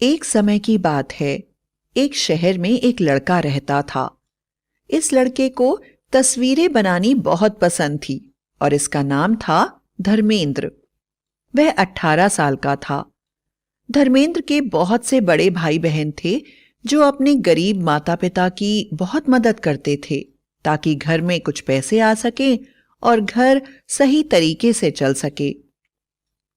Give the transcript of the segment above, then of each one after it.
एक समय की बात है। एक शहर में एक लड़का रहता था। इस लड़के को तस्वीरें बनानी बहुत पसंद थी और इसका नाम था धर्मेंद्र। वह 18 साल का था। धर्मेंद्र के बहुत से बड़े भाई बहन थे जो अपने गरीब माता पिता की बहुत मदद करते थे ताकि घर में कुछ पैसे आ सके और घर सही तरीके से चल सके।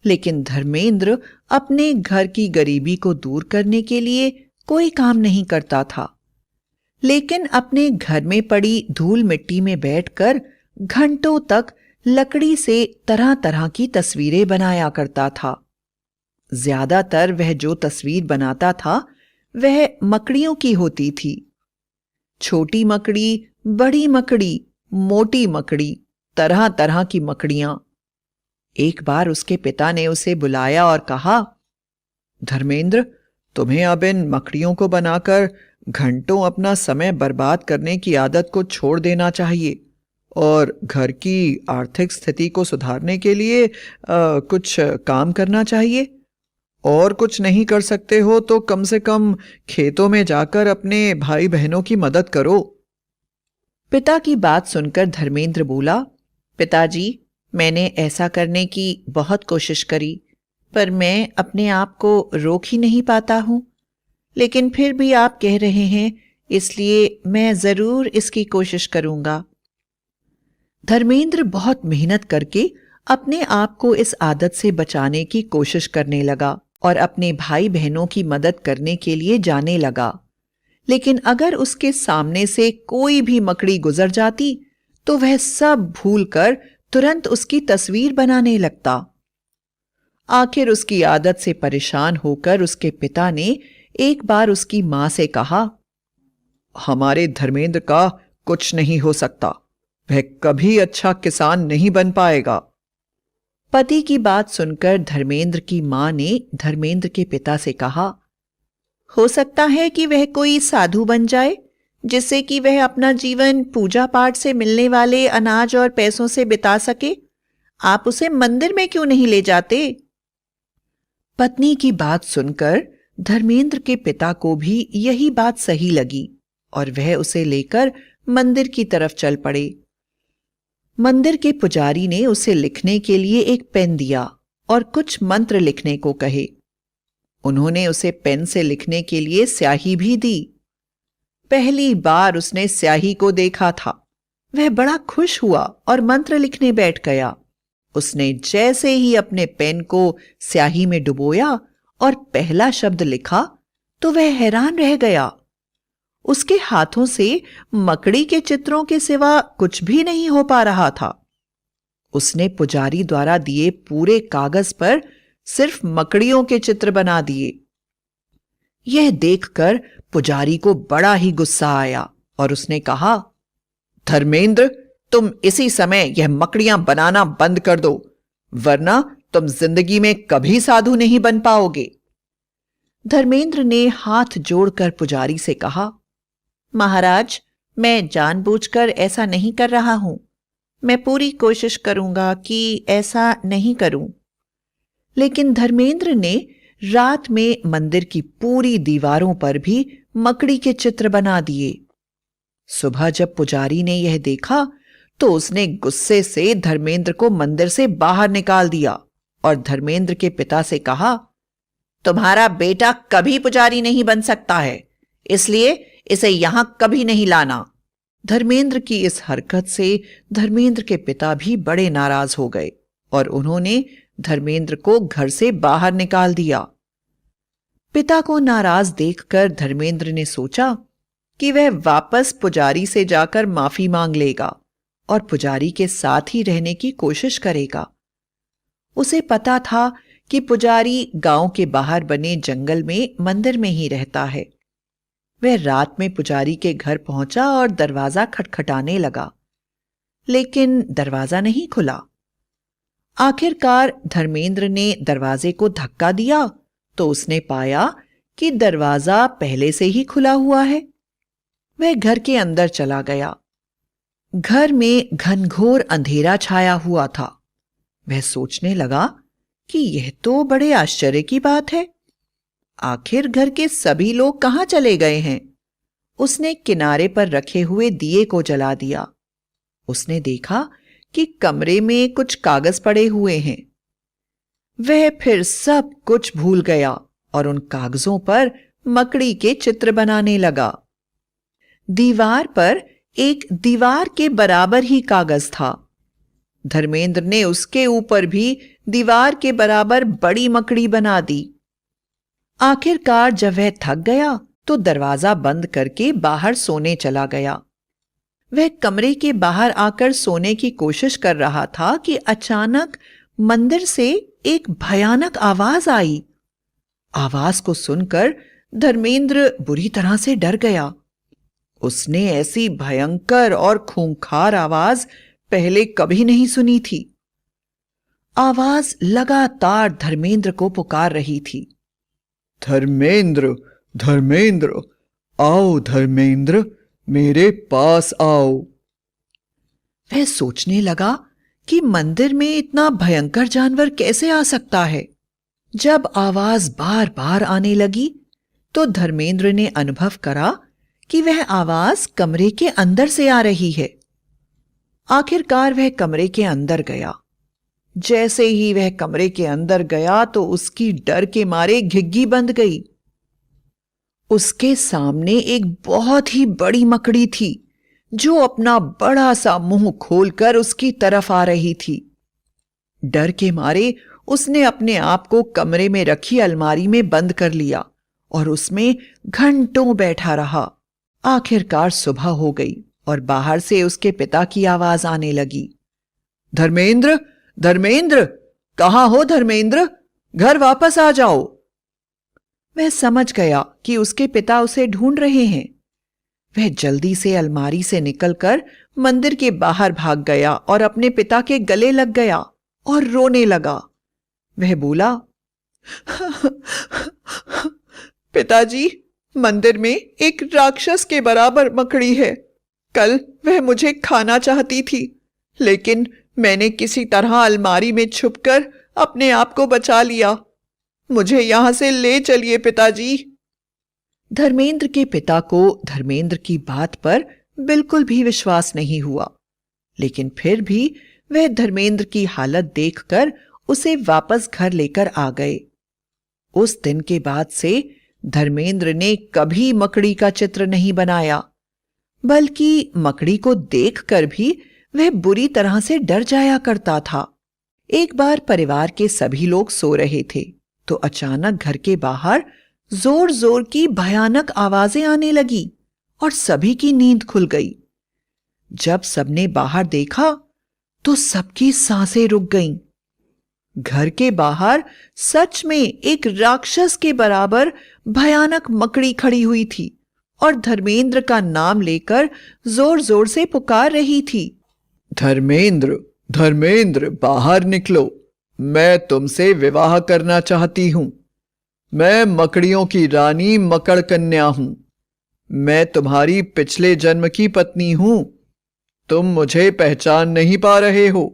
लेकिन धर्मेंद्र अपने घर की गरीबी को दूर करने के लिए कोई काम नहीं करता था, लेकिन अपने घर में पड़ी धूल मिट्टी में बैठकर घंटों तक लकड़ी से तरह तरह की तस्वीरें बनाया करता था। ज्यादातर वह जो तस्वीर बनाता था वह मकड़ियों की होती थी। छोटी मकड़ी, बड़ी मकड़ी, मोटी मकड़ी, तरह तरह की मकड़ियां। एक बार उसके पिता ने उसे बुलाया और कहा, धर्मेंद्र, तुम्हें अब इन मकड़ियों को बनाकर घंटों अपना समय बर्बाद करने की आदत को छोड़ देना चाहिए और घर की आर्थिक स्थिति को सुधारने के लिए कुछ काम करना चाहिए। और कुछ नहीं कर सकते हो तो कम से कम खेतों में जाकर अपने भाई बहनों की मदद करो। पिता की बात सुनकर धर्मेंद्र बोला, पिताजी, मैंने ऐसा करने की बहुत कोशिश करी, पर मैं अपने आप को रोक ही नहीं पाता हूं। लेकिन फिर भी आप कह रहे हैं, इसलिए मैं जरूर इसकी कोशिश करूंगा। धर्मेंद्र बहुत मेहनत करके अपने आप को इस आदत से बचाने की कोशिश करने लगा और अपने भाई बहनों की मदद करने के लिए जाने लगा। लेकिन अगर उसके सामने से कोई भी मकड़ी गुजर जाती तो वह सब भूलकर तुरंत उसकी तस्वीर बनाने लगता। आखिर उसकी आदत से परेशान होकर उसके पिता ने एक बार उसकी मां से कहा, हमारे धर्मेंद्र का कुछ नहीं हो सकता, वह कभी अच्छा किसान नहीं बन पाएगा। पति की बात सुनकर धर्मेंद्र की मां ने धर्मेंद्र के पिता से कहा, हो सकता है कि वह कोई साधु बन जाए, जिससे कि वह अपना जीवन पूजा पाठ से मिलने वाले अनाज और पैसों से बिता सके। आप उसे मंदिर में क्यों नहीं ले जाते? पत्नी की बात सुनकर धर्मेंद्र के पिता को भी यही बात सही लगी और वह उसे लेकर मंदिर की तरफ चल पड़े। मंदिर के पुजारी ने उसे लिखने के लिए एक पेन दिया और कुछ मंत्र लिखने को कहे। उन्होंने उसे पेन से लिखने के लिए स्याही भी दी। पहली बार उसने स्याही को देखा था। वह बड़ा खुश हुआ और मंत्र लिखने बैठ गया। उसने जैसे ही अपने पेन को स्याही में डुबोया और पहला शब्द लिखा तो वह हैरान रह गया। उसके हाथों से मकड़ी के चित्रों के सिवा कुछ भी नहीं हो पा रहा था। उसने पुजारी द्वारा दिए पूरे कागज पर सिर्फ मकड़ियों के चित्र बना दिए। यह देखकर पुजारी को बड़ा ही गुस्सा आया और उसने कहा, धर्मेंद्र, तुम इसी समय यह मकड़ियां बनाना बंद कर दो, वरना तुम जिंदगी में कभी साधु नहीं बन पाओगे। धर्मेंद्र ने हाथ जोड़कर पुजारी से कहा, महाराज, मैं जानबूझकर ऐसा नहीं कर रहा हूं। मैं पूरी कोशिश करूंगा कि ऐसा नहीं करूं। लेकिन धर्मेंद्र ने रात में मंदिर की पूरी दीवारों पर भी मकड़ी के चित्र बना दिए। सुबह जब पुजारी ने यह देखा तो उसने गुस्से से धर्मेंद्र को मंदिर से बाहर निकाल दिया और धर्मेंद्र के पिता से कहा, तुम्हारा बेटा कभी पुजारी नहीं बन सकता है, इसलिए इसे यहां कभी नहीं लाना। धर्मेंद्र की इस हरकत से धर्मेंद्र के पिता भी बड़े नाराज हो गए और उन्होंने धर्मेंद्र को घर से बाहर निकाल दिया। पिता को नाराज देखकर धर्मेंद्र ने सोचा कि वह वापस पुजारी से जाकर माफी मांग लेगा और पुजारी के साथ ही रहने की कोशिश करेगा। उसे पता था कि पुजारी गांव के बाहर बने जंगल में मंदिर में ही रहता है। वह रात में पुजारी के घर पहुंचा और दरवाजा खटखटाने लगा, लेकिन दरवाजा नहीं खुला। आखिरकार धर्मेंद्र ने दरवाजे को धक्का दिया तो उसने पाया कि दरवाजा पहले से ही खुला हुआ है। वह घर के अंदर चला गया। घर में घनघोर अंधेरा छाया हुआ था। वह सोचने लगा कि यह तो बड़े आश्चर्य की बात है। आखिर घर के सभी लोग कहाँ चले गए हैं? उसने किनारे पर रखे हुए दिए को जला दिया। उसने देखा कि कमरे में कुछ कागज पड़े हुए हैं। वह फिर सब कुछ भूल गया और उन कागजों पर मकड़ी के चित्र बनाने लगा। दीवार पर एक दीवार के बराबर ही कागज था। धर्मेंद्र ने उसके ऊपर भी दीवार के बराबर बड़ी मकड़ी बना दी। आखिरकार जब वह थक गया तो दरवाजा बंद करके बाहर सोने चला गया। वह कमरे के बाहर आकर सोने की कोशिश कर रहा था कि अचानक मंदिर से एक भयानक आवाज आई। आवाज को सुनकर धर्मेंद्र बुरी तरह से डर गया। उसने ऐसी भयंकर और खूंखार आवाज पहले कभी नहीं सुनी थी। आवाज लगातार धर्मेंद्र को पुकार रही थी। धर्मेंद्र, धर्मेंद्र, आओ धर्मेंद्र, मेरे पास आओ। वह सोचने लगा कि मंदिर में इतना भयंकर जानवर कैसे आ सकता है। जब आवाज बार बार आने लगी तो धर्मेंद्र ने अनुभव करा कि वह आवाज कमरे के अंदर से आ रही है। आखिरकार वह कमरे के अंदर गया। जैसे ही वह कमरे के अंदर गया तो उसकी डर के मारे घिग्गी बंद गई। उसके सामने एक बहुत ही बड़ी मकड़ी थी जो अपना बड़ा सा मुंह खोलकर उसकी तरफ आ रही थी। डर के मारे उसने अपने आप को कमरे में रखी अलमारी में बंद कर लिया और उसमें घंटों बैठा रहा। आखिरकार सुबह हो गई और बाहर से उसके पिता की आवाज आने लगी। धर्मेंद्र, धर्मेंद्र, कहां हो धर्मेंद्र? घर वापस आ जाओ। वह समझ गया कि उसके पिता उसे ढूंढ रहे हैं। वह जल्दी से अलमारी से निकलकर मंदिर के बाहर भाग गया और अपने पिता के गले लग गया और रोने लगा। वह बोला, पिताजी, मंदिर में एक राक्षस के बराबर मकड़ी है। कल वह मुझे खाना चाहती थी, लेकिन मैंने किसी तरह अलमारी में छुपकर अपने आप को बचा लिया। मुझे यहां से ले चलिए पिताजी। धर्मेंद्र के पिता को धर्मेंद्र की बात पर बिल्कुल भी विश्वास नहीं हुआ, लेकिन फिर भी वह धर्मेंद्र की हालत देखकर उसे वापस घर लेकर आ गए। उस दिन के बाद से धर्मेंद्र ने कभी मकड़ी का चित्र नहीं बनाया, बल्कि मकड़ी को देखकर भी वह बुरी तरह से डर जाया करता था। एक बार परिवार के सभी लोग सो रहे थे तो अचानक घर के बाहर जोर जोर की भयानक आवाजें आने लगी और सभी की नींद खुल गई। जब सबने बाहर देखा तो सबकी सांसें रुक गईं। घर के बाहर सच में एक राक्षस के बराबर भयानक मकड़ी खड़ी हुई थी और धर्मेंद्र का नाम लेकर जोर जोर से पुकार रही थी। धर्मेंद्र, धर्मेंद्र, बाहर निकलो। मैं तुमसे विवाह करना चाहती हूं। मैं मकड़ियों की रानी मकड़कन्या हूं। मैं तुम्हारी पिछले जन्म की पत्नी हूं। तुम मुझे पहचान नहीं पा रहे हो।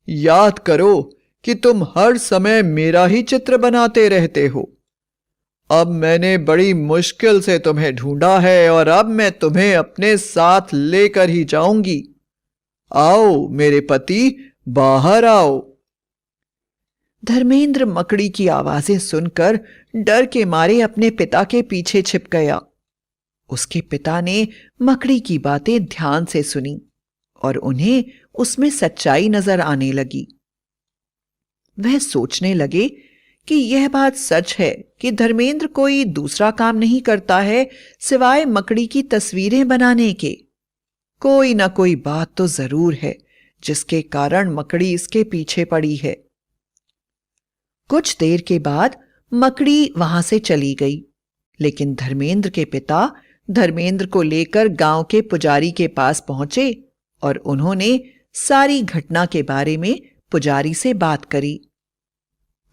याद करो कि तुम हर समय मेरा ही चित्र बनाते रहते हो। अब मैंने बड़ी मुश्किल से तुम्हें ढूंढा है और अब मैं तुम्हें अपने साथ लेकर ही जाऊंगी। आओ मेरे पति, बाहर आओ। धर्मेंद्र मकड़ी की आवाजें सुनकर डर के मारे अपने पिता के पीछे छिप गया। उसके पिता ने मकड़ी की बातें ध्यान से सुनी और उन्हें उसमें सच्चाई नजर आने लगी। वह सोचने लगे कि यह बात सच है कि धर्मेंद्र कोई दूसरा काम नहीं करता है सिवाय मकड़ी की तस्वीरें बनाने के। कोई ना कोई बात तो जरूर है जिसके कारण मकड़ी इसके पीछे पड़ी है। कुछ देर के बाद मकड़ी वहां से चली गई, लेकिन धर्मेंद्र के पिता धर्मेंद्र को लेकर गांव के पुजारी के पास पहुंचे और उन्होंने सारी घटना के बारे में पुजारी से बात करी।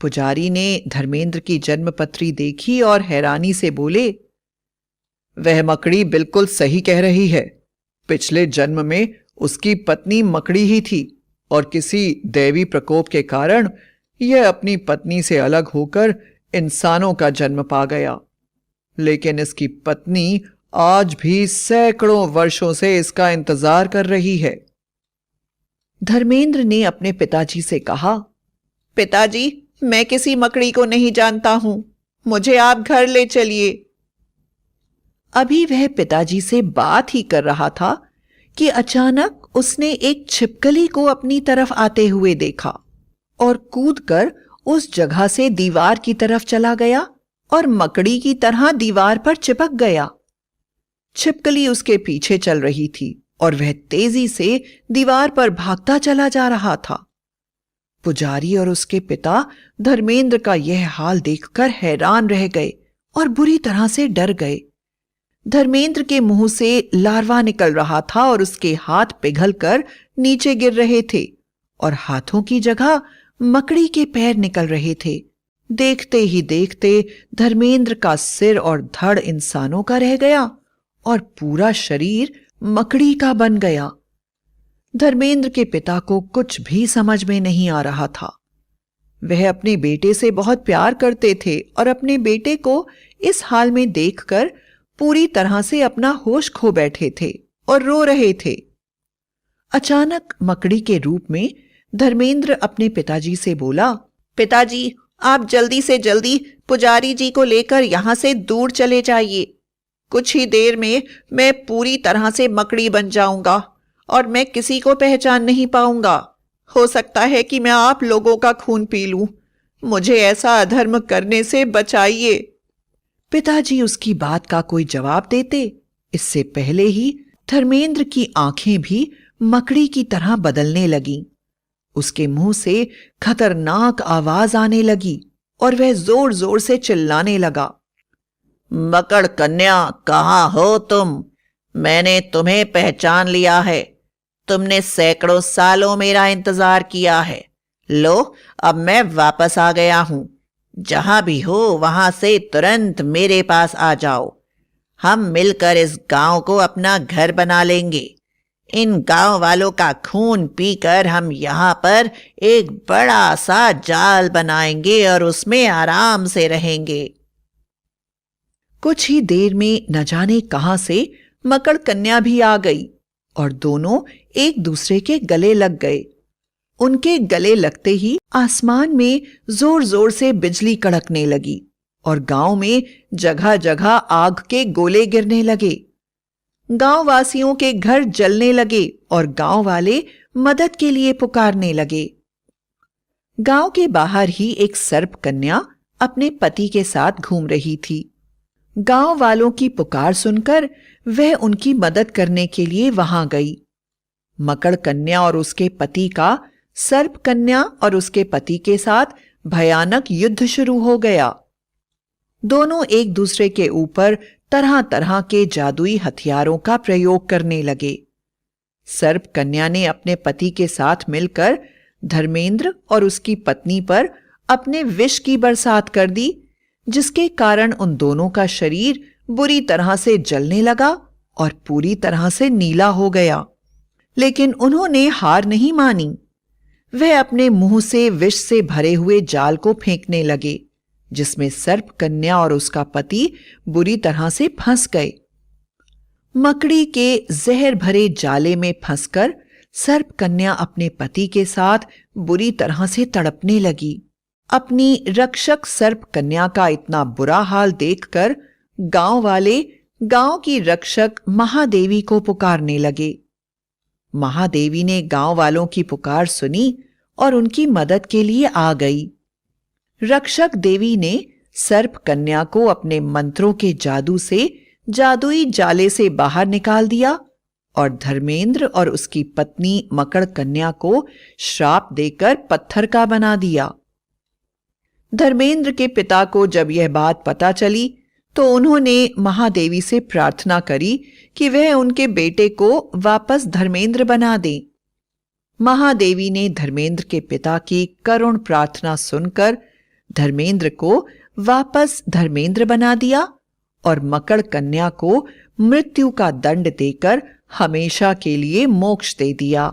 पुजारी ने धर्मेंद्र की जन्मपत्री देखी और हैरानी से बोले, वह मकड़ी बिल्कुल सही कह रही है। पिछले जन्म में उसकी पत्नी मकड़ी ही थी और किसी दैवी प्रकोप के कारण यह अपनी पत्नी से अलग होकर इंसानों का जन्म पा गया, लेकिन इसकी पत्नी आज भी सैकड़ों वर्षों से इसका इंतजार कर रही है। धर्मेंद्र ने अपने पिताजी से कहा, पिताजी, मैं किसी मकड़ी को नहीं जानता हूं, मुझे आप घर ले चलिए। अभी वह पिताजी से बात ही कर रहा था कि अचानक उसने एक छिपकली को अपनी तरफ आते हुए देखा और कूदकर उस जगह से दीवार की तरफ चला गया और मकड़ी की तरह दीवार पर चिपक गया। छिपकली उसके पीछे चल रही थी और वह तेजी से दीवार पर भागता चला जा रहा था। पुजारी और उसके पिता धर्मेंद्र का यह हाल देखकर हैरान रह गए और बुरी तरह से डर गए। धर्मेंद्र के मुंह से लार्वा निकल रहा था और उसके हाथ पिघलकर नीचे गिर रहे थे और हाथों की जगह मकड़ी के पैर निकल रहे थे। देखते ही देखते धर्मेंद्र का सिर और धड़ इंसानों का रह गया और पूरा शरीर मकड़ी का बन गया। धर्मेंद्र के पिता को कुछ भी समझ में नहीं आ रहा था। वह अपने बेटे से बहुत प्यार करते थे और अपने बेटे को इस हाल में देखकर पूरी तरह से अपना होश खो बैठे थे और रो रहे थे। अचानक मकड़ी के रूप में धर्मेंद्र अपने पिताजी से बोला, पिताजी, आप जल्दी से जल्दी पुजारी जी को लेकर यहां से दूर चले जाइए। कुछ ही देर में मैं पूरी तरह से मकड़ी बन जाऊंगा और मैं किसी को पहचान नहीं पाऊंगा। हो सकता है कि मैं आप लोगों का खून पी लूं। मुझे ऐसा अधर्म करने से बचाइए। पिताजी उसकी बात का कोई जवाब देते इससे पहले ही धर्मेंद्र की आंखें भी मकड़ी की तरह बदलने लगीं। उसके मुंह से खतरनाक आवाज आने लगी और वह जोर जोर से चिल्लाने लगा, मकड़ कन्या, कहाँ हो तुम? मैंने तुम्हें पहचान लिया है। तुमने सैकड़ों सालों मेरा इंतजार किया है। लो, अब मैं वापस आ गया हूं। जहां भी हो वहां से तुरंत मेरे पास आ जाओ। हम मिलकर इस गांव को अपना घर बना लेंगे। इन गांव वालों का खून पीकर हम यहाँ पर एक बड़ा सा जाल बनाएंगे और उसमें आराम से रहेंगे। कुछ ही देर में न जाने कहां से मकड़ कन्या भी आ गई और दोनों एक दूसरे के गले लग गए। उनके गले लगते ही आसमान में जोर जोर से बिजली कड़कने लगी और गांव में जगह जगह आग के गोले गिरने लगे। गांव वासियों के घर जलने लगे और गांव वाले मदद के लिए पुकारने लगे। गांव के बाहर ही एक सर्प कन्या अपने पति के साथ घूम रही थी। गांव वालों की पुकार सुनकर वह उनकी मदद करने के लिए वहां गई। मकड़ कन्या और उसके पति का सर्प कन्या और उसके पति के साथ भयानक युद्ध शुरू हो गया। दोनों एक दूसरे के ऊपर तरह तरह के जादुई हथियारों का प्रयोग करने लगे। सर्प कन्या ने अपने पति के साथ मिलकर धर्मेंद्र और उसकी पत्नी पर अपने विष की बरसात कर दी, जिसके कारण उन दोनों का शरीर बुरी तरह से जलने लगा और पूरी तरह से नीला हो गया। लेकिन उन्होंने हार नहीं मानी। वह अपने मुंह से विष से भरे हुए जाल को फेंकने लगे, जिसमें सर्प कन्या और उसका पति बुरी तरह से फंस गए। मकड़ी के जहर भरे जाले में फंसकर सर्प कन्या अपने पति के साथ बुरी तरह से तड़पने लगी। अपनी रक्षक सर्प कन्या का इतना बुरा हाल देखकर गांव वाले गांव की रक्षक महादेवी को पुकारने लगे। महादेवी ने गांव वालों की पुकार सुनी और उनकी मदद के लिए आ गई। रक्षक देवी ने सर्प कन्या को अपने मंत्रों के जादू से जादुई जाले से बाहर निकाल दिया और धर्मेंद्र और उसकी पत्नी मकड़ कन्या को श्राप देकर पत्थर का बना दिया। धर्मेंद्र के पिता को जब यह बात पता चली तो उन्होंने महादेवी से प्रार्थना करी कि वह उनके बेटे को वापस धर्मेंद्र बना दें। महादेवी ने धर्मेंद्र के पिता की करुण प्रार्थना सुनकर धर्मेंद्र को वापस धर्मेंद्र बना दिया और मकड़ कन्या को मृत्यु का दंड देकर हमेशा के लिए मोक्ष दे दिया।